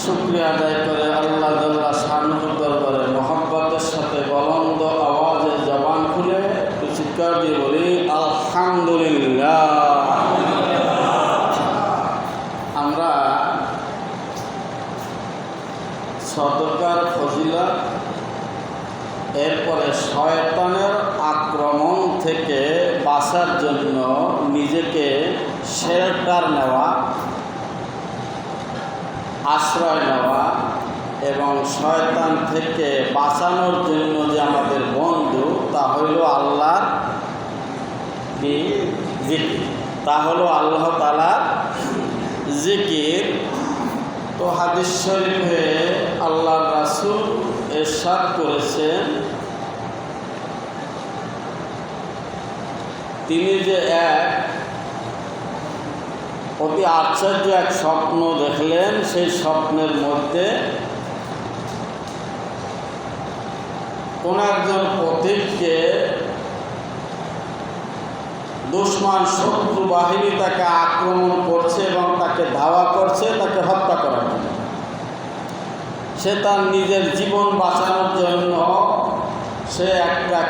শুকরিয়া আদায় করে আল্লাহ জাল্লা শানুর দরবারে মহব্বতের সাথে বলন্দ আওয়াজে জবান খুলে চিৎকার দিয়ে বলি আলহামদুলিল্লাহ। আমরা সদকার ফজিলত, এরপরে শয়তানের আক্রমণ থেকে বাঁচার জন্য নিজেকে শেল্টার নেওয়া, আশ্রয় নেওয়া এবং শয়তান থেকে বাঁচানোর জন্য যে আমাদের বন্ধু তা হইল আল্লাহর জিকির, তা হলো আল্লাহ তাআলার জিকির। তো হাদিস শরীফে আল্লাহর রাসূল ইরশাদ করেছেন, তিনি যে এক অতি আশ্চর্য এক স্বপ্ন দেখলেন, সেই স্বপ্নের মধ্যে কোন একজন পথিককে দুশমন শত্রু বাহিনী তাকে আক্রমণ করছে এবং তাকে ধাওয়া করছে তাকে হত্যা করার জন্য। সে তার নিজের জীবন বাঁচানোর জন্য সে একটা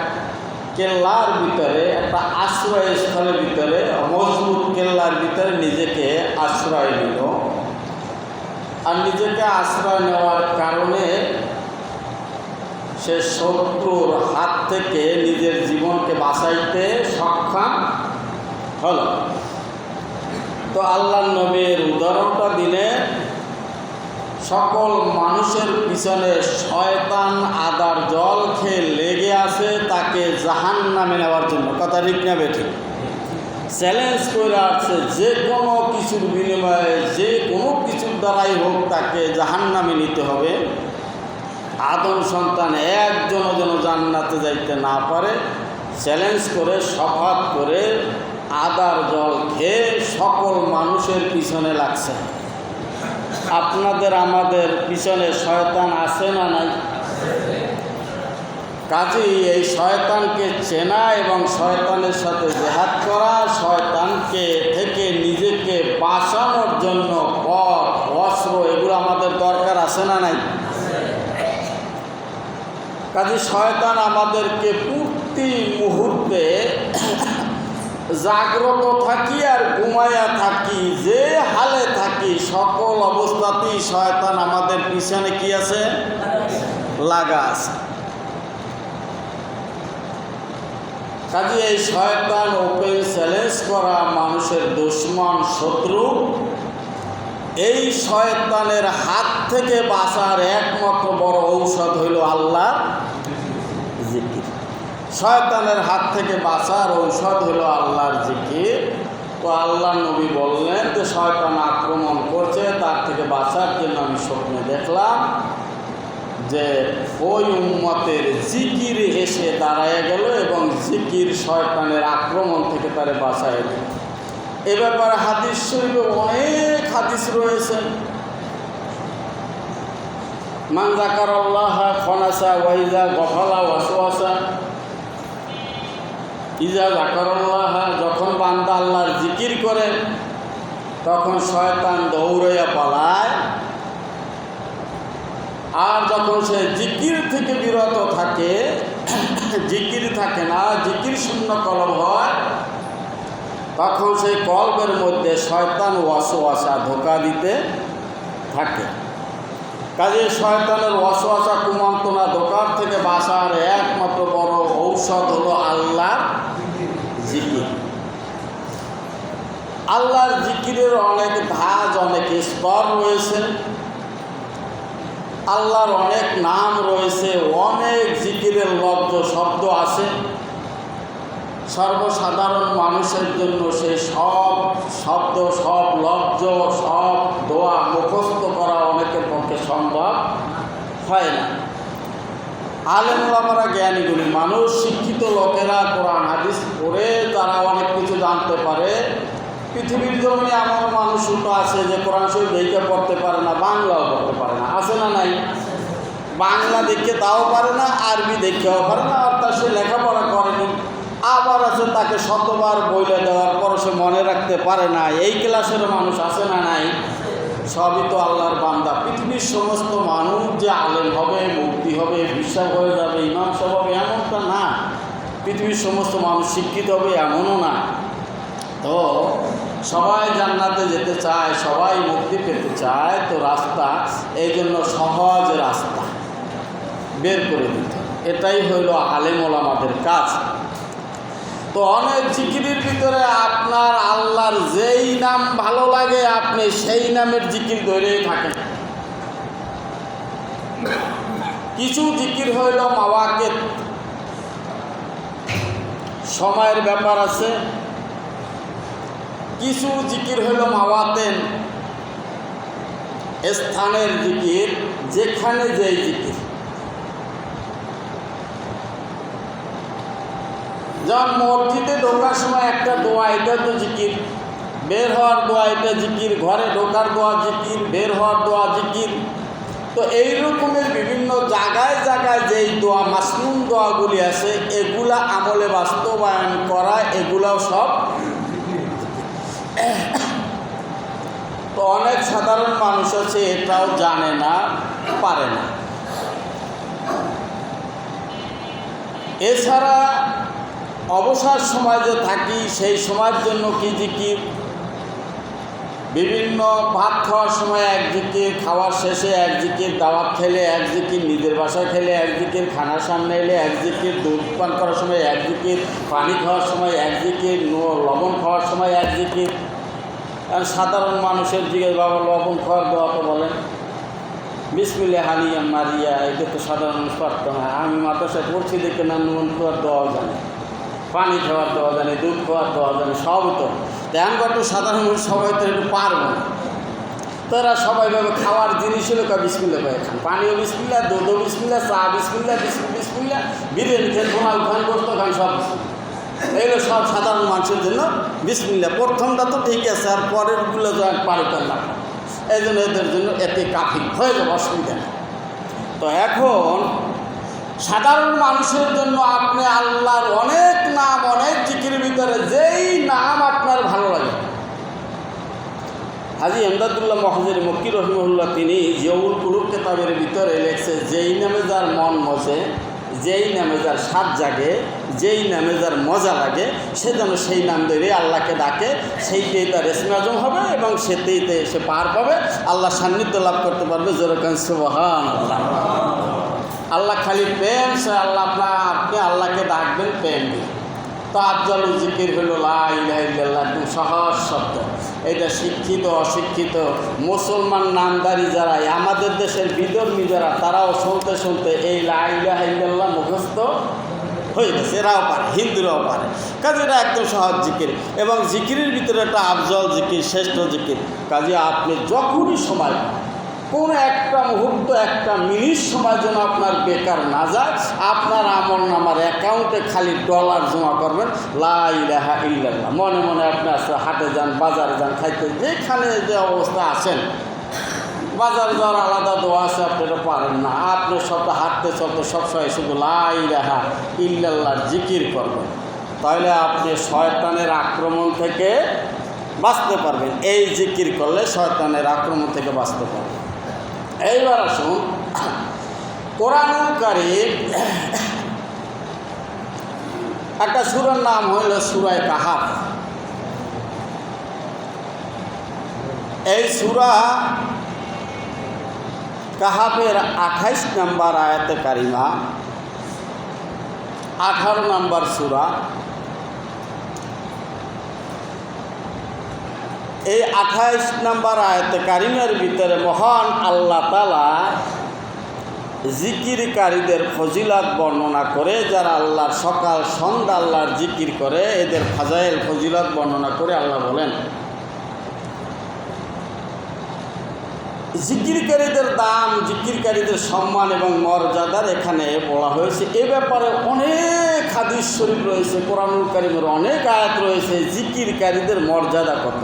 কেল্লার ভিতরে, একটা আশ্রয়স্থলের ভিতরে, মজবুত কেল্লার ভিতরে নিজেকে আশ্রয় নিল। আর নিজেকে আশ্রয় নেওয়ার কারণে সে শত্রুর হাত থেকে নিজের জীবনকে বাঁচাইতে সক্ষম হল। তো আল্লাহর নবীর উদাহরণটা দিলে, সকল মানুষের পিছনে শয়তান আদার জল খেয়ে লেগে আছে তাকে জাহান্নামে নেওয়ার জন্য। কথা ঠিক না বেঠিক? চ্যালেঞ্জ করে আসছে, যে কোনো কিছুর বিনিময়ে, যে কোনো কিছুর দ্বারাই হোক তাকে জাহান্নামে নিতে হবে। আদম সন্তান একজনও যেন জান্নাতে যাইতে না পারে, চ্যালেঞ্জ করে শপথ করে আদার জল খেয়ে সকল মানুষের পিছনে লাগছে। আপনাদের আমাদের পিছনে শয়তান আছে না নাই? কাজেই এই শয়তানকে চেনা এবং শয়তানের সাথে জেহাদ করা, শয়তানকে থেকে নিজেকে বাঁচানোর জন্য পথ, অস্ত্র এগুলো আমাদের দরকার আছে না নাই? কাজে শয়তান আমাদেরকে প্রতি মুহূর্তে জাগ্রত থাকি আর ঘুমাইয়া থাকি, যে হালে থাকি সকল অবস্থাতেই শয়তান আমাদের পিছনে কি আছে? লাগা আছে। কাজে এই শয়তান ওপেন চ্যালেঞ্জ করা মানুষের দুশমন, শত্রু। এই শয়তানের হাত থেকে বাঁচার একমাত্র বড় ঔষধ হইল আল্লাহর জিকির। শয়তানের হাত থেকে বাঁচার ঔষধ হইল আল্লাহর জিকির। তো আল্লাহ নবী বললেন যে শয়তান আক্রমণ করছে, তার থেকে বাঁচার জন্য আমি স্বপ্নে দেখলাম যে ওই উম্মতের জিকির এসে দাঁড়ায় গেল এবং জিকির শয়তানের আক্রমণ থেকে তারে বাঁচায় দিল। এ ব্যাপারে হাদিস শরীফে অনেক হাদিস রয়েছে। মান যাকারাল্লাহ খনাসা ওয়া ইযা গফালা ওয়াসওয়াসা। ইযা যাকারাল্লাহ, যখন বান্দা আল্লাহর জিকির করে তখন শয়তান দৌড়াইয়া পালায়, আর যখন সে জিকির থেকে বিরত থাকে, জিকির থাকে না, জিকির শূন্য কলব হয়, তখন সেই কলবের মধ্যে শয়তান ওয়াসওয়াসা ধোঁকা দিতে থাকে। কাজে শয়তানের ওয়াসওয়াসা, কুমন্ত্রণা, ধোঁকার থেকে বাঁচার একমাত্র বড় ঔষধ হলো আল্লাহর জিকির। আল্লাহর জিকিরের অনেক ধাজ, অনেক স্তর রয়েছে। আল্লাহর অনেক নাম রয়েছে, অনেক জিকিরের লব্ধ শব্দ আছে। সর্বসাধারণ মানুষের জন্য সেই সব শব্দ, সব লব্ধ, সব দোয়া মুখস্থ করা অনেকের পক্ষে সম্ভব হয় না। আলেম ওলামারা, জ্ঞানীগুলি মানুষ, শিক্ষিত লোকেরা কোরআন হাদিস পড়ে তারা অনেক কিছু জানতে পারে। পৃথিবীর জমিনে এমন মানুষও তো আছে যে কোরআন শরীফ দেখে পড়তে পারে না, বাংলাও পড়তে পারে না, আছে না নাই? বাংলা দেখে তাও পারে না, আরবি দেখেও পারে না, অর্থাৎ সে লেখাপড়া করেনি। আবার আছে তাকে শতবার বইলে দেওয়ার পর সে মনে রাখতে পারে না। এই ক্লাসেরও মানুষ আছে না নাই? সবই তো আল্লাহর বান্দা। পৃথিবীর সমস্ত মানুষ যে আলেম হবে, মুফতি হবে, বিশ্বাস হয়ে যাবে, ইমাম সাহেব হবে, এমনটা না। পৃথিবীর সমস্ত মানুষ শিক্ষিত হবে এমনও না। তো সবাই জান্নাতে যেতে চায়, সবাই মুক্তি পেতে চায়। তো রাস্তা, এই জন্য সহজ রাস্তা বের করে দিতে, এটাই হইল আলেম ওলামাদের কাজ। তো অনেক জিকিরের ভিতরে আপনার আল্লাহর যেই নাম ভালো লাগে আপনি সেই নামের জিকির ধরেই থাকেন। কিছু জিকির হইল মাওয়াকিত, সময়ের ব্যাপার আছে। কিছু জিকির হইল মাওয়াতেন, স্থানের জিকির, যেখানে যেই জিকির। যেমন মসজিদে ঢোকার সময় একটা দোয়া, এটা তো জিকির। বের হওয়ার দোয়া, এটা জিকির। ঘরে ঢোকার দোয়া জিকির, বের হওয়ার দোয়া জিকির। তো এই রকমের বিভিন্ন জায়গায় জায়গায় যেই দোয়া, মাসনুন দোয়াগুলি আছে, এগুলা আমলে বাস্তবায়ন করা, এগুলাও সব। তো অনেক সাধারণ মানুষ আছে এটাও জানে না, পারে না। এছাড়া অবসর সময় যে থাকি সেই সময়ের জন্য কি জিকির, বিভিন্ন ভাত খাওয়ার সময় এক জিকির, খাওয়ার শেষে এক জিকির, দাওয়াত খেলে এক জিকির, নিজের বাসায় খেলে এক জিকির, খানার সামনে এলে এক জিকির, দুধ পান করার সময় এক জিকির, পানি খাওয়ার সময় এক জিকির, লবণ খাওয়ার সময় এক জিকির। আর সাধারণ মানুষের জিজ্ঞেস, বাবা লবণ খাওয়ার দোয়া তো বলেন, বিসমিল্লাহ হালিয়া মারিয়া, এটা তো সাধারণ মানুষ পারত না। আমি মাদ্রাসায় পড়ছি দেখে না, নুন খাওয়ার দোয়াও জানি, পানি খাওয়ার দোয়া জানি, দুধ খাওয়ার দোয়া জানি, সবই তো। তেমন কত সাধারণ মানুষ সবাই তো একটু পারব না। তারা সবাই ভাবে খাওয়ার জিনিস হলো বিসমিল্লাহ করে খান, পানিও বিসমিল্লাহ, দুধও বিসমিল্লাহ, চা বিসমিল্লাহ, বিসমিল্লাহ, বিরিয়ানি খান, পোলাও খান, গোস্ত খান, সব এগুলো সব সাধারণ মানুষের জন্য বিসমিল্লাহ। প্রথমটা তো ঠিক আছে, আর পরেরগুলো যখন পারতাম না, এই জন্য এদের জন্য এতে কাফি হয়ে যাবে, অসুবিধা নেই। তো এখন সাধারণ মানুষের জন্য আপনি আল্লাহর অনেক নাম, অনেক জিকিরের ভিতরে যেই নাম আপনার ভালো লাগে। হাজী এমদাদুল্লাহ মহাজির মক্কি রহিমাহুল্লাহ তিনি জিয়াউল কুলুব কিতাবের ভিতরে লেখছে, যেই নামে যার মন মজে, যেই নামে যার স্বাদ জাগে, যেই নামে যার মজা লাগে, সে যেন সেই নাম ধরে আল্লাহকে ডাকে, সেইটাই তার ইসমে আজম হবে এবং সেটাইতে সে পার পাবে, আল্লাহ সান্নিধ্য লাভ করতে পারবে। জোরকান সুবহানাল্লাহ। আল্লাহ খালি প্রেম, সে আল্লাহ আপনি আল্লাহকে ডাকবেন প্রেম দিয়ে। তো আফজাল জিকির হল লা ইলাহা ইল্লাল্লাহ, একদম সহজ শব্দ। এটা শিক্ষিত অশিক্ষিত মুসলমান নামদারি যারা, আমাদের দেশের বিধর্মী যারা, তারাও শুনতে শুনতে এই লা ইলাহা ইল্লাল্লাহ মুখস্থ হয়ে গেছে। এরাও পারে, হিন্দুরাও পারে। কাজে এটা একদম সহজ জিকির এবং জিকিরের ভিতরে একটা আফজল জিকির, শ্রেষ্ঠ জিকির। কাজে আপনি যখনই সময় পান, কোনো একটা মুহূর্ত, একটা মিনিট সময় যেন আপনার বেকার না যায়, আপনার আমলনামার অ্যাকাউন্টে খালি ডলার জমা করবেন, লা ইলাহা ইল্লাল্লাহ। মনে মনে আপনি আসলে হাটে যান, বাজারে যান, খাইতে, যেখানে যে অবস্থা আছেন, বাজারে যাওয়ার আলাদা দোয়া আছে, আপনি এটা পারেন না, আপনি সবটা হাঁটতে চলতে সবসময় শুধু লা ইলাহা ইল্লাল্লাহর জিকির করবেন, তাহলে আপনি শয়তানের আক্রমণ থেকে বাঁচতে পারবেন। এই জিকির করলে শয়তানের আক্রমণ থেকে বাঁচতে পারবেন। এইবার আসুন, কোরআনুল কারীম একটা সূরার নাম হইল সূরা কাহাফ। এই সূরা কাহাফের 28 নম্বর আয়াতে কারিমা, 18 নম্বর সূরা। এই 28 নম্বর আয়াতে কারিমের ভিতরে মহান আল্লাহ তাআলা জিকিরকারীদের ফজিলত বর্ণনা করে, যারা আল্লাহর সকাল সন্ধ্যা আল্লাহর জিকির করে, এদের ফাজাইল ফজিলত বর্ণনা করে আল্লাহ বলেন, জিকিরকারীদের দাম, জিকিরকারীদের সম্মান এবং মর্যাদার এখানে বলা হয়েছে। এ ব্যাপারে অনেক হাদিস শরীফ রয়েছে, কোরআনুল কারীমের অনেক আয়াত রয়েছে জিকিরকারীদের মর্যাদা কত।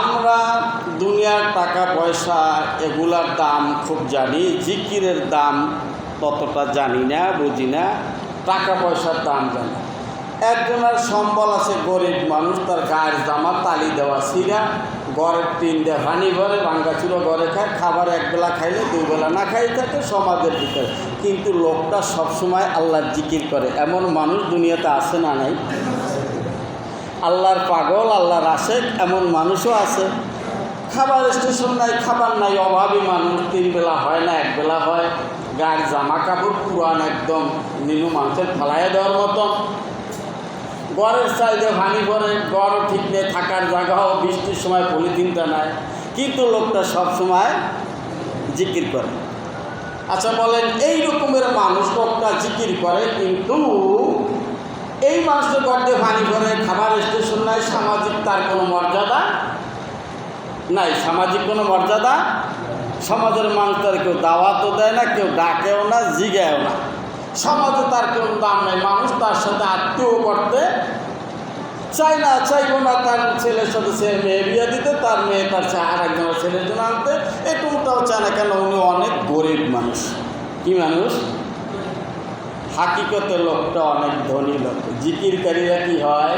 আমরা দুনিয়ার টাকা পয়সা এগুলার দাম খুব জানি, জিকিরের দাম ততটা জানি না, বুঝি না। টাকা পয়সার দাম জানি। একজনের সম্বল আছে, গরিব মানুষ, তার গায়ের জামা তালি দেওয়া ছিঁড়া, ঘরের টিন দিয়ে পানি ভরে, ভাঙ্গা চুলো ঘরে খায়, খাবার একবেলা খাইলে দুবেলা না খাই থাকে সমাজের ভিতরে, কিন্তু লোকটা সবসময় আল্লাহর জিকির করে। এমন মানুষ দুনিয়াতে আছে না নাই? আল্লাহর পাগল, আল্লাহর আশেক এমন মানুষও আছে। খাবার স্টেশন নাই, খাবার নাই, অভাবী মানুষ, 3 বেলা হয় না, 1 বেলা হয়, গায়ের জামা কাপড় পুরান একদম নিনু মানুষের ফালাইয়া দেওয়ার মতো, ঘরের চাইতে ভানি করে, ঘরও ঠিক নেই, থাকার জায়গাও, বৃষ্টির সময় পলিথিনটা নাই, কিন্তু লোকটা সবসময় জিকির করে। আচ্ছা বলেন, এই রকমের মানুষ লোকটা জিকির করে, কিন্তু এই মানুষের ঘর দিয়ে পানি করে, খাবার স্টেশন নাই, সামাজিক তার কোনো মর্যাদা নাই, সামাজিক কোনো মর্যাদা। সমাজের মানুষ তার কেউ দাওয়াতও দেয় না, কেউ ডাকেও না, জিগায়ও না, সমাজে তার কোনো দাম নাই। মানুষ তার সাথে আত্মীয় করতে চায় না, চাইবো না তার ছেলের সাথে সে মেয়ে বিয়ে দিতে, তার মেয়ে তার আর একজনের ছেলের জন্য আনতে, এটুকুটাও চায় না। কেন? উনি অনেক গরিব মানুষ। কি মানুষ? হাকিকতে লোকটা অনেক ধনী লোক। জিকিরকারীরা কি হয়?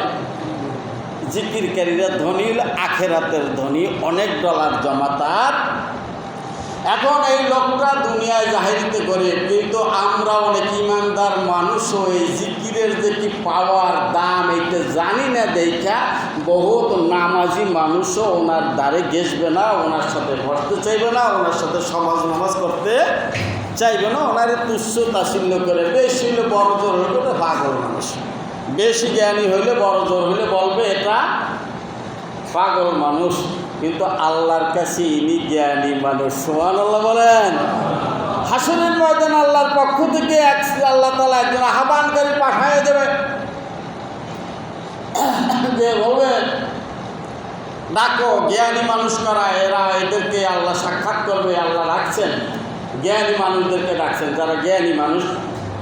জিকিরকারীরা ধনী, আখেরাতের ধনী, অনেক ডলার জমা তার। এখন এই লোকটা দুনিয়ায় জাহিরিতে করে, কিন্তু আমরা অনেক ইমানদার মানুষও এই জিকিরের যে কি পাওয়ার দাম এইটা জানি না দেখা বহুত নামাজি মানুষও ওনার দ্বারে গেসবে না, ওনার সাথে বসতে চাইবে না, ওনার সাথে সমাজ নামাজ করতে চাইবে না, ওনারে তুচ্ছ তাচ্ছিল্য করে। বেশি হইলে বড় জোর হইলে ওটা পাগল মানুষ, বেশি জ্ঞানী হইলে বড় জোর হইলে বলবে এটা পাগল মানুষ, কিন্তু আল্লাহর কাছে ইনি জ্ঞানী মানুষ। সুবহানাল্লাহ বলেন। হাসরের ময়দানে আল্লাহর পক্ষ থেকে আল্লাহ তাআলা একজন আহ্বানকারী পাঠিয়ে দেবে, যে বলবে ডাকো জ্ঞানী মানুষ কারা, এরা এদেরকে আল্লাহ সাক্ষাৎ করবে। আল্লাহ ডাকছেন জ্ঞানী মানুষদেরকে, ডাকছেন যারা জ্ঞানী মানুষ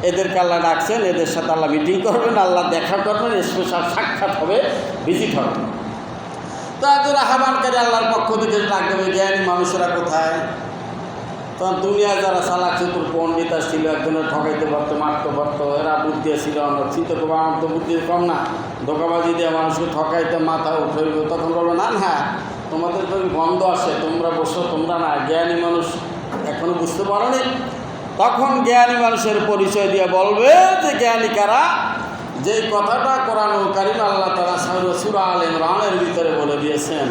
এদেরকে আল্লাহ ডাকছেন, এদের সাথে আল্লাহ মিটিং করবেন, আল্লাহ দেখা করবেন, স্পেশাল সাক্ষাৎ হবে, ভিজিট হবে। তো একজন আহ্বানকারী আল্লাহর পক্ষ থেকে ডাক দেবে, জ্ঞানী মানুষেরা কোথায়? তখন দুনিয়া যারা চালাক চতুর পণ্ডিতা ছিল, একজনের ঠকাইতে পারতো, মারতে পারতো, এরা বুদ্ধি ছিল। আমরা চিন্তা করবো আমার তো বুদ্ধি কম না, ধোকাবাজি দিয়ে মানুষকে ঠকাইতে মাথা উঠে। তখন বলবো না না, তোমাদের তো গন্ধ আসে, তোমরা বসো, তোমরা না জ্ঞানী মানুষ এখনো বুঝতে পারো নি। তখন জ্ঞানী মানুষের পরিচয় দিয়ে বলবে যে জ্ঞানী কারা। যেই কথাটা কোরআনুল কারীম আল্লাহ তাআলা সূরা আলে ইমরানের ভিতরে বলে দিয়েছেন,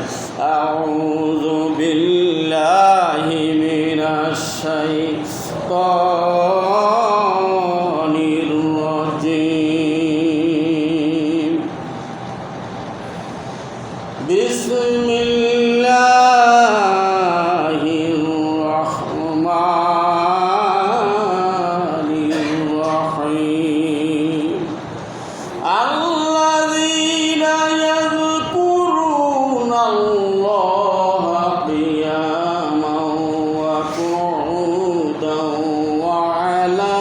আউযু বিল্লাহি মিনাশ শাইতানির রাজীম, বিসমিল্লাহির রাহমানির রাহিম। الذين يذكرون الله قياما وقعودا وعلى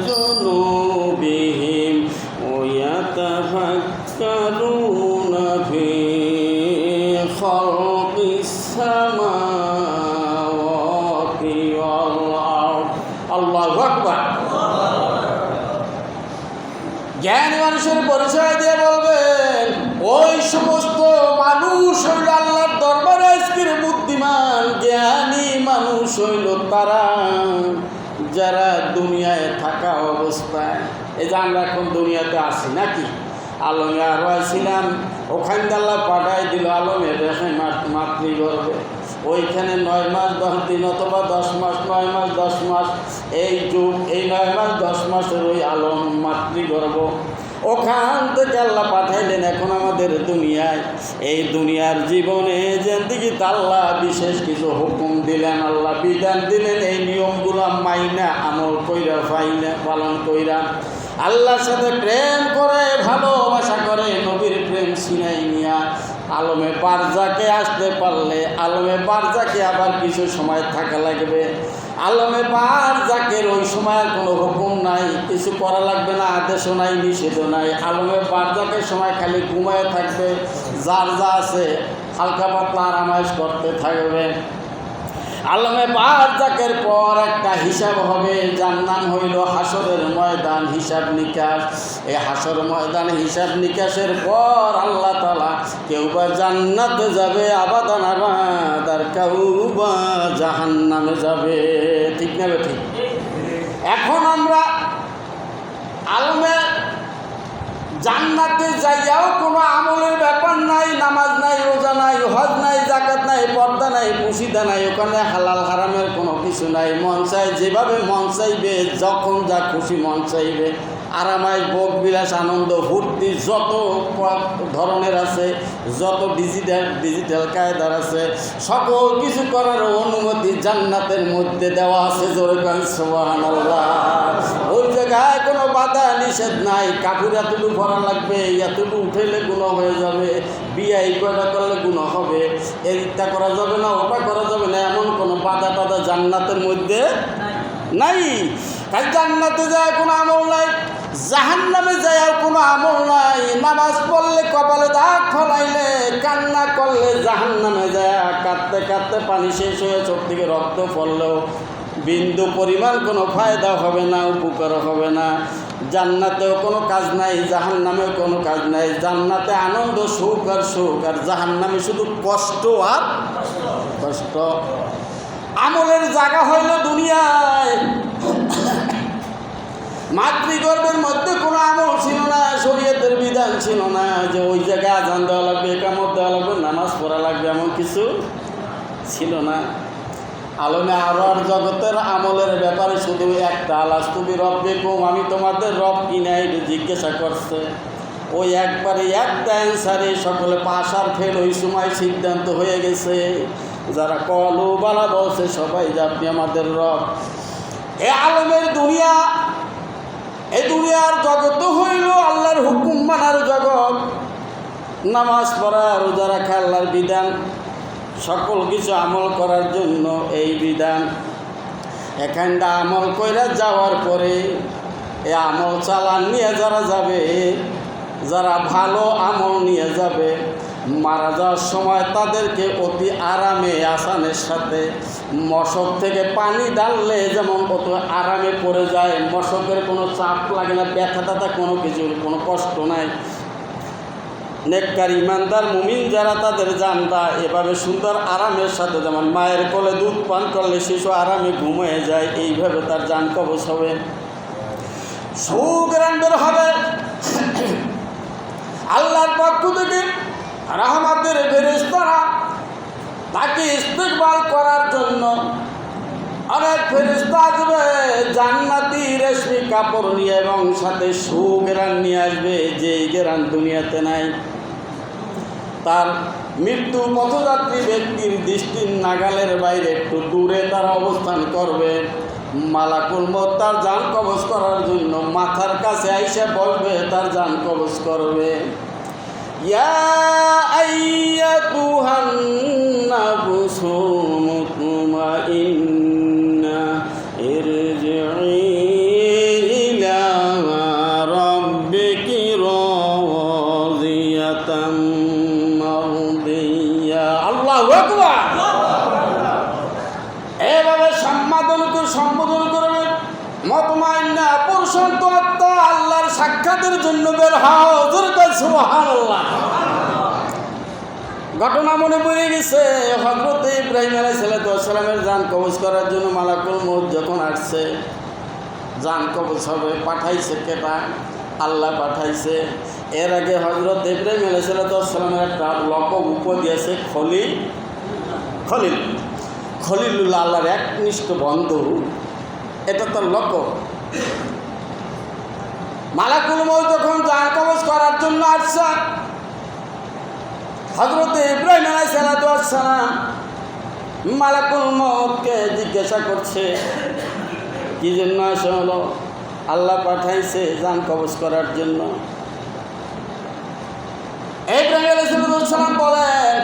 جنوبهم ويتفكرون في خلق السماوات والأرض الله أكبر। জ্ঞানী মানুষের পরিচয় দিয়ে বলবেন ওই সমস্ত মানুষ হইল আল্লাহর দরবারে আজকের বুদ্ধিমান জ্ঞানী মানুষ হইল তারা যারা দুনিয়ায় থাকা অবস্থায়, এই যে আমরা এখন দুনিয়াতে আসি নাকি, আলমে আরো আসছিলাম, ওখান থেকে আল্লাহ পাঠাই দিল আলমের রেখে মাতৃগর্ভে। ওইখানে 9 মাস 10 দিন অথবা 10 মাস, 9 মাস 10 মাস, এই যুগ, এই 9 মাস 10 মাসের ওই আলম মাতৃগর্ভ, ওখান থেকে আল্লাহ পাঠাইলেন এখন আমাদের দুনিয়ায়। এই দুনিয়ার জীবনে যেদিকে আল্লাহ বিশেষ কিছু হুকুম দিলেন, আল্লাহ বিধান দিলেন, এই নিয়মগুলো মাইনা আমল কইরা ফাইনা পালন কইরা আল্লাহর সাথে প্রেম করে ভালোবাসা করে নবীর প্রেম সিনাই নিয়া আলমে বারজাকে আসতে পারলে, আলমে বারজাকে আবার কিছু সময় থাকা লাগবে। আলমে বারজাকের ওই সময় কোনো হুকুম নাই, কিছু করা লাগবে না, আদেশও নাই, নিষেধও নাই। আলমে বারজাকের সময় খালি ঘুমায় থাকবে, যার যা আছে হালকা পাতলা আরামাইশ করতে থাকবে। আলমে বারজাকের পর একটা হিসাব হবে, যার নাম হইল হাসরের ময়দান, হিসাব নিকাশ। এই হাসর ময়দান হিসাব নিকাশের পর আল্লাহ তাআলা কেউ বা জান্নাতে যাবে আবাদান আবাদ, আর কেউ বা জাহান্নামে যাবে। ঠিক না ঠিক? এখন আমরা আলমে জান্নাতে যাইয়াও কোনো আমলের ব্যাপার নাই, নামাজ নাই, রোজা নাই, হজ নাই, জাকাত নাই, পর্দা নাই, পুশিদা নাই, ওখানে হালাল হারামের কোনো কিছু নাই। মন চাই যেভাবে মন চাইবে, যখন যা খুশি মন চাইবে, আরামায় ভোগ বিলাস আনন্দ ফুর্তি যত ধরনের আছে, যত ডিজিটাল কায়দার আছে, সকল কিছু করার অনুমতি জান্নাতের মধ্যে দেওয়া আছে। জোরে করেন সুবহানাল্লাহ। ওই জায়গায় কোনো বাধা নিষেধ নাই, কাপড় এতটুকু ভরা লাগবে, এতটুকু উঠেলে গুনাহ হয়ে যাবে, বিয়ে এই কয়টা করলে গুনাহ হবে, এইটা করা যাবে না, ওটা করা যাবে না, এমন কোনো বাধা টাধা জান্নাতের মধ্যে নাই। তাই জান্নাতে যায় কোনো আমল নাই, জাহান্নামে যায় কোনো আমল নাই। নামাজ পড়লে কপালে দাগ ফলাইলে, কান্না করলে জাহান্নামে যায় কাঁদতে কাঁদতে পানি শেষ হয়ে চোখ থেকে রক্ত পড়লেও বিন্দু পরিমাণ কোনো ফায়দা হবে না, উপকার হবে না। জান্নাতেও কোনো কাজ নাই, জাহান্নামেও কোনো কাজ নাই। জান্নাতে আনন্দ সুখ আর সুখ, আর জাহান্নামে শুধু কষ্ট আর কষ্ট। আমলের জায়গা হইল দুনিয়ায়। মাতৃগর্ভের মধ্যে কোনো আমল ছিল না, শরীয়তের বিধান ছিল না যে ওই জায়গায় আজান দেওয়া লাগবে, একামত দেওয়া লাগবে, নামাজ পড়া লাগবে, এমন কিছু ছিল না। আলমে আরওয়ার জগতের আমলের ব্যাপারে শুধু একটা, আলাস্তু বিরব্বিকুম, আমি তোমাদের রব কিনা এটা জিজ্ঞাসা করছে। ওই একবারে একটা অ্যান্সারে সকলে পাস আর ফেল ওই সময় সিদ্ধান্ত হয়ে গেছে। যারা কলু বালা বলছে সবাই যে আপনি আমাদের রব। এ আলমের দুনিয়া, এই দুনিয়ার জগৎ হইল আল্লাহর হুকুম মানার জগৎ। নামাজ পড়া, রোজা রাখা আল্লাহর বিধান, সকল কিছু আমল করার জন্য এই বিধান। এখানটা আমল কইরা যাওয়ার পরে এই আমল চালান নিয়ে যারা যাবে, যারা ভালো আমল নিয়ে যাবে, মারা যাওয়ার সময় তাদেরকে অতি আরামে আসানের সাথে মশক থেকে পানি ডাললে যেমন অত আরামে পড়ে যায়, মশকের কোনো চাপ লাগে না, ব্যথা টাথা কোনো কিছুর কোনো কষ্ট নাই। নেককার ইমানদার মুমিন যারা তাদের জানটা এভাবে সুন্দর আরামের সাথে, যেমন মায়ের কোলে দুধ পান করলে শিশু আরামে ঘুমিয়ে যায়, এইভাবে তার জান কবজ হবে, সুগ্রাণ বের হবে। আল্লাহর পক্ষ থেকে রাহমাতের ফেরেশতারা তাকে ইস্তেকবাল করার জন্য অনেক ফেরেশতা আসবে, জান্নাতি রেশমি কাপড় নিয়ে এবং সাথে সুগ্রাণ নিয়ে আসবে, যেই গ্রাণ দুনিয়াতে নাই। তার মৃত্যু পথযাত্রী ব্যক্তির দৃষ্টির নাগালের বাইরে একটু দূরে তারা অবস্থান করবে। মালাকুল মউত তার জান কবজ করার জন্য মাথার কাছে আইসা বসবে, তার জান কবজ করবে। ইয়া আইয়াতুহান নাফসুল মুতমাইন্না ইরজিই ইলা রাব্বিকি রাদিয়াতাম মারদিয়া। আল্লাহু আকবার। এভাবে সম্বোধন করবে, মুতমাইন্না প্রশান্ত আত্মা আল্লাহর সাক্ষাতের জন্য বের হও। সুবহানাল্লাহ। ঘটনা মনে পড়ে গেছে, হযরত ইব্রাহিম আলাইহিস সালামের জান কবজ করার জন্য মালাকুল মউত যখন আসছে, জান কবজ হবে, পাঠাইছে কেটা? আল্লাহ পাঠাইছে। এর আগে হযরত ইব্রাহিম আলাইহিস সালামের একটা লকব দিয়েছে খলিলুল্লাহ, আল্লাহর একনিষ্ঠ বন্ধু, এটা তো লকব। মালাকুল মউত যখন জান কবজ করার জন্য আসছে, হযরত ইব্রাহিম আলাইহিস সালাম মালাকুল মউতকে জিজ্ঞাসা করছে, কি জন্য আসা হলো? আল্লাহ পাঠাইছে জান কবজ করার জন্য। ইব্রাহিম আলাইহিস সালাম বলেন,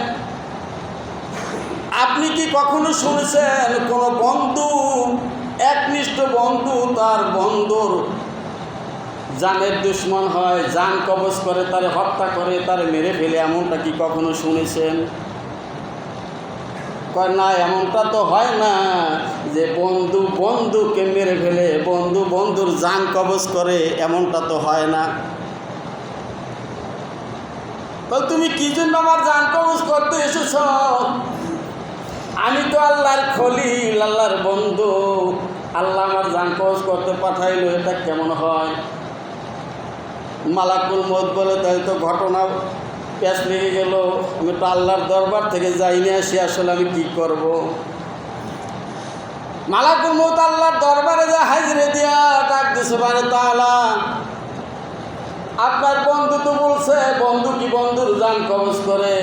আপনি কি কখনো শুনেছেন কোন বন্ধু, একনিষ্ঠ বন্ধু তার বন্ধুর জানের দুশ্মন হয়, জান কবজ করে, তারে হত্যা করে, তারে মেরে ফেলে? এমনটা কি কখনো শুনেছেন? কয় না, এমনটা তো হয় না যে বন্ধু বন্ধুকে মেরে ফেলে, বন্ধু বন্ধুর জান কবজ করে, এমনটা তো হয় না। তুমি কি জন্য আমার জান কবজ করতে এসেছ? আমি তো আল্লাহর খলিল, আল্লাহর বন্ধু, আল্লাহ আমার জান কবজ করতে পাঠাইলো, এটা কেমন হয়? মালাকুল মউত বলে, তাই তো ঘটনা প্যাঁচ লেগে গেল, আমি তো আল্লাহর দরবার থেকে যাই না, আসি, আসলে আমি কি করব? মালাকুল মউত আল্লাহর দরবারে যা হাজিরে দিয়া ডাক দিছে, বারে তাআলা, আপনার বন্ধু তো বলছে, বন্ধু কি বন্ধুর জান কবজ করে?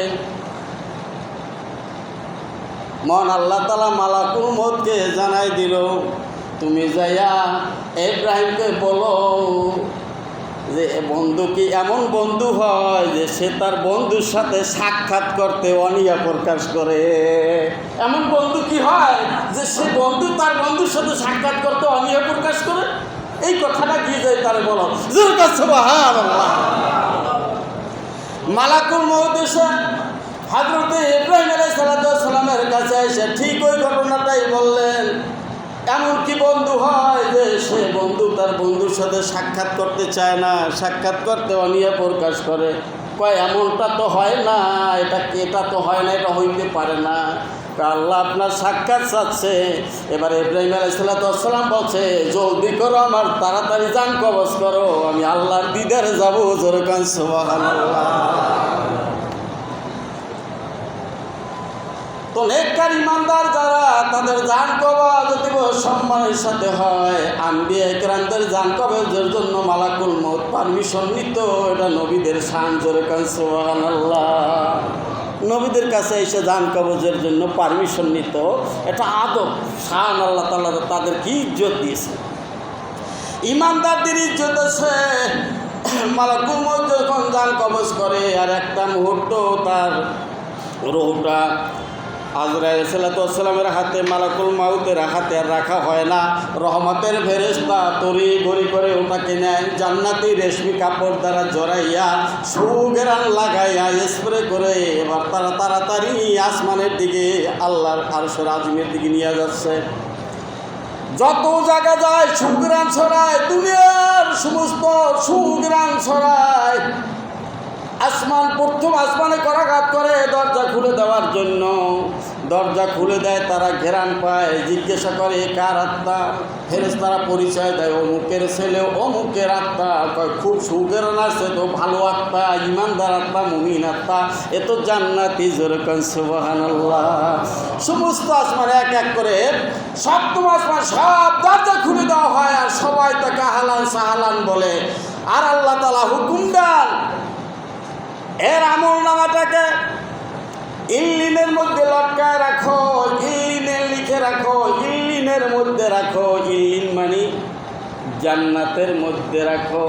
মন আল্লাহ তাআলা মালাকুল মউতকে জানাই দিল, তুমি যাইয়া ইব্রাহিমকে বলো যে বন্ধু কি এমন বন্ধু হয় যে সে তার বন্ধুর সাথে সাক্ষাৎ করতে অনীহা প্রকাশ করে? এমন বন্ধু কি হয় যে সে বন্ধু তার বন্ধুর সাথে সাক্ষাৎ করতে অনীহা প্রকাশ করে? এই কথাটা কি যায় তার বলো। সুবহানাল্লাহ। মালাকুল মউত এসে হযরত ইব্রাহিম আলাইহিস সালামের কাছে এসে ঠিক ওই ঘটনাটাই বললেন। এমন কি বন্ধু হয় যে সে বন্ধু তার বন্ধুর সাথে সাক্ষাৎ করতে চায় না, সাক্ষাৎ করতে অনীহা প্রকাশ করে? কয় এমনটা তো হয় না, এটা তো হয় না, এটা হইতে পারে না। আল্লাহ আপনার সাক্ষাৎ চাচ্ছে। এবারে ইব্রাহিম আলাইহিস সালাম বলছে, জলদি করো, আমার তাড়াতাড়ি জান কবজ করো, আমি আল্লাহর দিদারে যাবো। জোরে কান সুবহানাল্লাহ। তো নেককার ইমানদার যারা, তাদের জান কবজ দিবস সম্মানের সাথে হয়। আম্বিয়া ইকরামদের জান কবজের জন্য মালাকুল মউত পারমিশন নিত, এটা নবীদের শান। জোরে কান সুবহানাল্লাহ। নবীদের কাছে এসে জান কবজের জন্য পারমিশন নিত, এটা আদব, শান। আল্লাহ তাআলা তাদের কি ইজ্জত দিয়েছে, ইমানদারদের ইজ্জত আছে। মালাকুল মউত যখন জান কবজ করে, আর একটা মুহূর্ত তার রূহটা আজরাইল সালামের হাতে মালাকুল মাউতের হাতে আর রাখা হয় না, রহমতের ফেরেশতা তরি গড়ি করে ওটাকে নেয়, জান্নাতি রেশমি কাপড় দ্বারা জড়াইয়া সুঘেরান লাগাইয়া স্প্রে করে এবার তারা তাড়াতাড়ি আসমানের দিকে আল্লাহর আরশের আযমের দিকে নিয়ে যাচ্ছে। যত জায়গা যায় সুঘ্রাণ ছড়ায়, দুনিয়ার সমস্ত সুঘ্রাণ ছড়ায়। আসমান প্রথম আসমানে করাঘাত করে দরজা খুলে দেওয়ার জন্য, দরজা খুলে দেয়, তারা ঘেরান পায়, জিজ্ঞাসা করে কার আত্মা? ফেরেশতারা পরিচয় দেয় অমুকের ছেলে, অমুকের আত্মা। খুব সুঘেরান আসছে, তো ভালো আত্মা, ইমানদার আত্মা, মুমিন আত্মা, এ তো জান্নাতি, জোরে কোন সুবহানাল্লাহ। সমস্ত আসমানে এক এক করে সপ্তম আসমান সব দরজা খুলে দেওয়া হয়, আর সবাই তাকে আহলান সাহলান বলে। আর আল্লাহ তাআলা হুকুম দেন, এর আমল নামাটাকে ইল্লিনের মধ্যে লটকায় রাখো, ইল্লিনে লিখে রাখো, ইল্লিনের মধ্যে রাখো। ইল্লিন মানে জান্নাতের মধ্যে রাখো।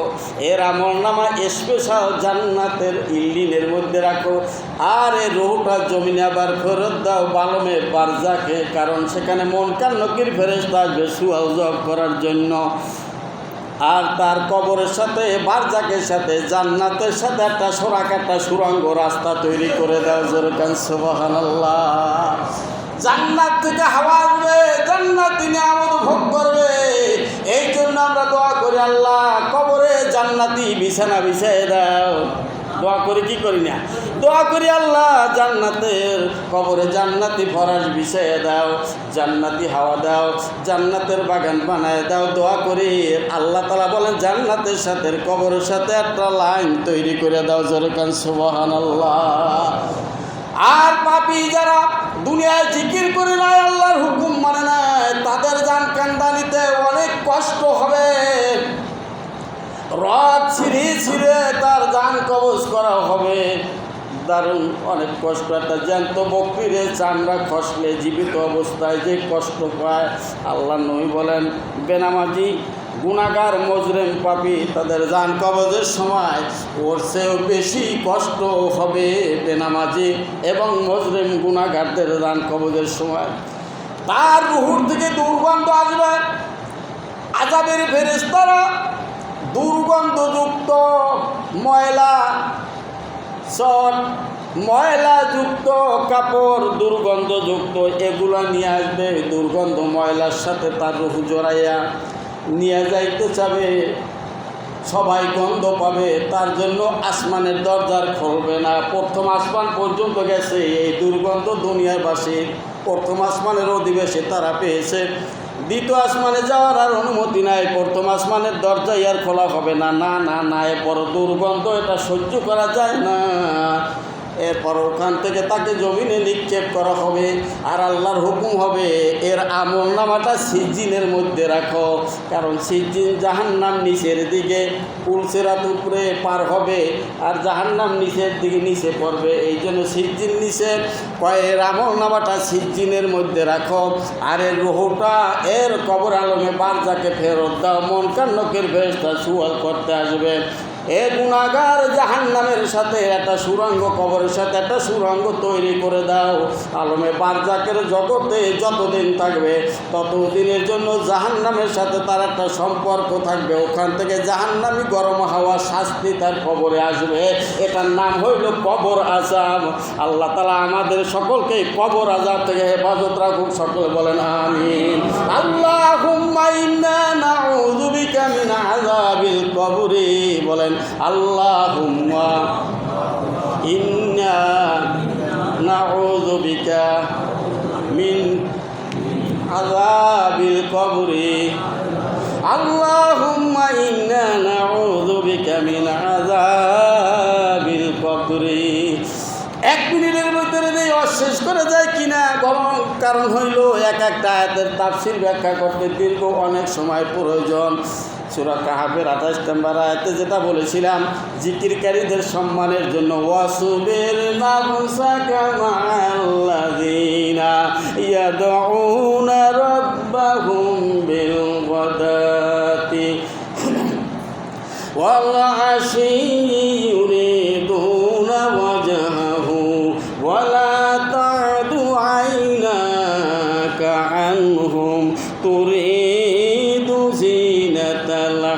এর আমল নামা স্পেশাল জান্নাতের ইল্লিনের মধ্যে রাখো। আর এ রুহটা জমিনে আবার ফেরত দাও বালমে বারজাকে, কারণ সেখানে মুনকার নকির ফেরেশতা আসবে সুয়াল জবাব করার জন্য। আর তার কবরের সাথে বারজাকের সাথে জান্নাতের সাথে একটা একটা সুড়ঙ্গ রাস্তা তৈরি করে দাও, জোরে কান সুবহানাল্লাহ। জান্নাত থেকে হাওয়া আসবে, জান্নাতি নিয়ামত ভোগ করবে। এই জন্য আমরা দোয়া করি, আল্লাহ কবরে জান্নাতি বিছানা বিছায় দাও। দোয়া করি কি করি না? দোয়া করি আল্লাহ জান্নাতের কবরে জান্নাতি ফরাশ বিছাইয়ে দাও, জান্নাতি হাওয়া দাও, জান্নাতের বাগান বানায় দাও। দোয়া করি আল্লাহ তাআলা বলেন জান্নাতের সাথে কবরের সাথে একটা লাইন তৈরি করে দাও, জোরে কান সুবহানাল্লাহ। আর পাপী যারা দুনিয়ায় জিকির করে নাই, আল্লাহর হুকুম মানে নাই, তাদের জান কান্দানিতে অনেক কষ্ট হবে। রথ ছিঁড়ে ছিঁড়ে তার জান কবজ করা হবে, দারুণ অনেক কষ্ট। একটা জ্যান্ত বকরিরে চামড়া খসলে জীবিত অবস্থায় যে কষ্ট পায়, আল্লাহ নবী বলেন বেনামাজি গুনাহগার মজরেম পাপী তাদের জান কবজের সময় ওর চেয়েও বেশি কষ্ট হবে বেনামাজি এবং মজরেম গুনাহগারদের জান কবজের সময়। তার রুহুর থেকে দুর্গন্ধ আসবে, আযাবের ফেরেশতারা দুর্গন্ধযুক্ত ময়লা চট, ময়লাযুক্ত কাপড়, দুর্গন্ধযুক্ত এগুলো নিয়ে আসবে। দুর্গন্ধ ময়লার সাথে তার রুহ জড়াইয়া নিয়ে যাইতে চাবে, সবাই গন্ধ পাবে। তার জন্য আসমানের দরজার খুলবে না। প্রথম আসমান পর্যন্ত গেছে এই দুর্গন্ধ দুনিয়াবাসী, প্রথম আসমানের অধিবেশে তারা পেয়েছে। দ্বিতীয় আসমানে যাওয়ার আর অনুমতি নাই, প্রথম আসমানের দরজা আর খোলা হবে না। না না না, এরপর দুর্গন্ধ এটা সহ্য করা যায় না। এরপর ওখান থেকে তাকে জমিনে নিক্ষেপ করা হবে, আর আল্লাহর হুকুম হবে এর আমল নামাটা সিজ্জিনের মধ্যে রাখো। কারণ সিজ্জিন জাহান্নাম নিচের দিকে, পুলসিরাত উপরে পার হবে, আর জাহান্নাম নিচের দিকে নিচে পড়বে। এই জন্য সিজ্জিন নিচে কয়, এর আমল নামাটা সিজ্জিনের মধ্যে রাখো। আর এর রুহটা এর কবর আলমে বারজাকে ফেরত দাও, মুনকার নকির ফেরেশতা সুয়াল করতে আসবে। এ গুনাহগার জাহান্নামের সাথে একটা সুড়ঙ্গ, কবরের সাথে একটা সুড়ঙ্গ তৈরি করে দাও। আলমে বারজাকের জগতে যতদিন থাকবে ততদিনের জন্য জাহান্নামের সাথে তার একটা সম্পর্ক থাকবে। ওখান থেকে জাহান্নামী গরম হাওয়া শাস্তি তার কবরে আসবে। এটার নাম হইল কবর আযাব। আল্লাহ তাআলা আমাদের সকলকে কবর আযাব থেকে হেফাজত রাখুক। সকলে বলেন আমিন। আল্লাহুম্মা ইন্না নাউযু বিকা মিন আযাবিল কবরি। বলেন আল্লাহুম্মা ইন্না নাউযু বিকা মিন আযাবিল কবরি। আল্লাহুম্মা ইন্না নাউযু বিকা মিন আযাবিল কবরি। এক মিনিটের ভিতরে এই অশেষ করে যায় কিনা, বরং কারণ হইল এক একটা আয়াতের তাফসীর ব্যাখ্যা করতে দীর্ঘ অনেক সময় প্রয়োজন। সূরা কাহাফের 28 নম্বর আয়াতে যেটা বলেছিলাম, জিকিরকারীদের সম্মানের জন্য ওয়াসবির নাফসাকা মা'আল্লাযীনা ইয়াদউনা রাব্বাহুম বিল গাদাতি ওয়াল আশিয়্যি ইউরিদুনা ওয়াজহাহু ওয়ালা তা'দু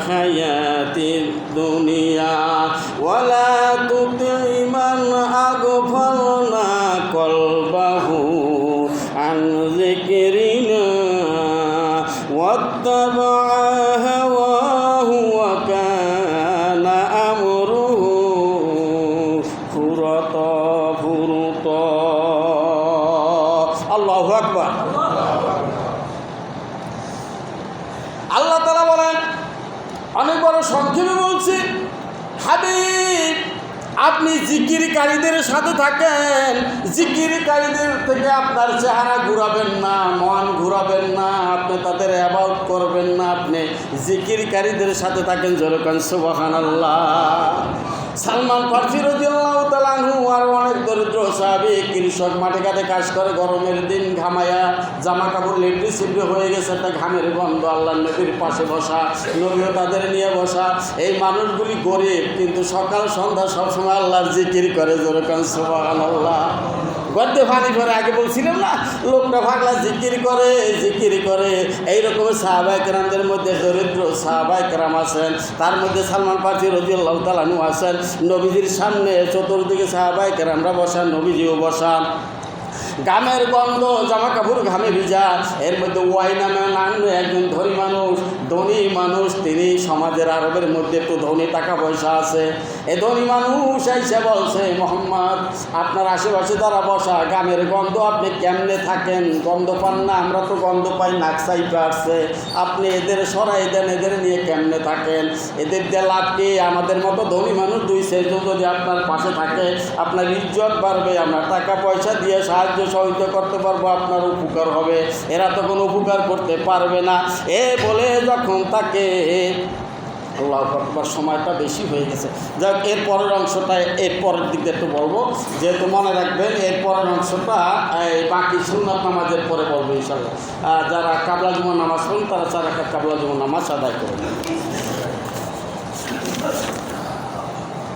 হায়াতিদ দুনিয়া ওয়ালা তুতি মান আগফালনা কলবাহু আন যিকরিনা ওয়াত্তাবা হাওয়াহু ওয়া কানা আমরুহু ফুরাতা ফুরুতা। আল্লাহু আকবার। আল্লাহ তাআলা বলেন, অনেক বড় সংক্ষেপে বলছি, হাবিব আপনি জিকিরকারীদের সাথে থাকেন, জিকিরকারীদের থেকে আপনার চেহারা ঘুরাবেন না, মন ঘুরাবেন না, আপনি তাদের ইবাদত করবেন না, আপনি জিকিরকারীদের সাথে থাকেন। যেরকম সুবহানাল্লাহ। সালমান ফারসি রাদিয়াল্লাহু তাআলা আনহু আর অনেক দরিদ্র সাহাবী, কৃষক, মাঠে ঘাটে কাজ করে, গরমের দিন ঘামায়া জামা কাপড় লেপড়ে সিপড়ে হয়ে গেছে, একটা ঘামের গন্ধ, আল্লাহর নবীর পাশে বসা, নবীও তাদের নিয়ে বসা। এই মানুষগুলি গরিব, কিন্তু সকাল সন্ধ্যা সবসময় আল্লাহর জিকির করে। যেরকম সুবহানাল্লাহ। গদ্যে ফানি করে আগে বলছিলাম না, লোকটা ভাগলা জিকির করে। এইরকম সাহাবায়ে কেরামদের মধ্যে দরিদ্র সাহাবায়ে কেরাম আছেন, তার মধ্যে সালমান ফারসি রাদিয়াল্লাহু তাআলা আনহু আছেন। নবীজির সামনে চতুর্দিকে সাহাবায়ে কেরামরা বসা, নবীজিও বসা। গামের গন্ধ, জামা কাপড় ঘামে ভিজা। এর মধ্যে ওয়াই নামে একজন ধনী মানুষ, তিনি সমাজের আরবের মধ্যে একটু ধনী, টাকা পয়সা আছে। এই ধনী মানুষ এসে বলছে, মোহাম্মদ আপনার আশেপাশে তারা বসা, গামের গন্ধ, আপনি কেমনে থাকেন? গন্ধ পান না? আমরা তো গন্ধ পাই, নাকসাই পারছে, আপনি এদের সরাই দেন, এদের নিয়ে কেমনে থাকেন? এদের দিয়ে লাভ কি? আমাদের মতো ধনী মানুষ 2-4 যদি আপনার পাশে থাকে, আপনার ইজ্জত বাড়বে, আমরা টাকা পয়সা দিয়ে সাহায্য সহযোগিতা করতে পারবো, আপনার উপকার হবে, এরা তো কোনো উপকার করতে পারবে না। এ বলে যখন তাকে, আল্লাহু আকবার, সময়টা বেশি হয়ে গেছে, যাক এর পরের অংশটা এর পরের দিকে একটু বলবো, যেহেতু মনে রাখবেন এর পরের অংশটা বাকি সুন্নাত নামাজের পরে বলবো ইনশাআল্লাহ। যারা কাবলা জুমার নামাজ পড়েন তারা 4 রাকাত কাবলা জুমার নামাজ আদায় করবেন।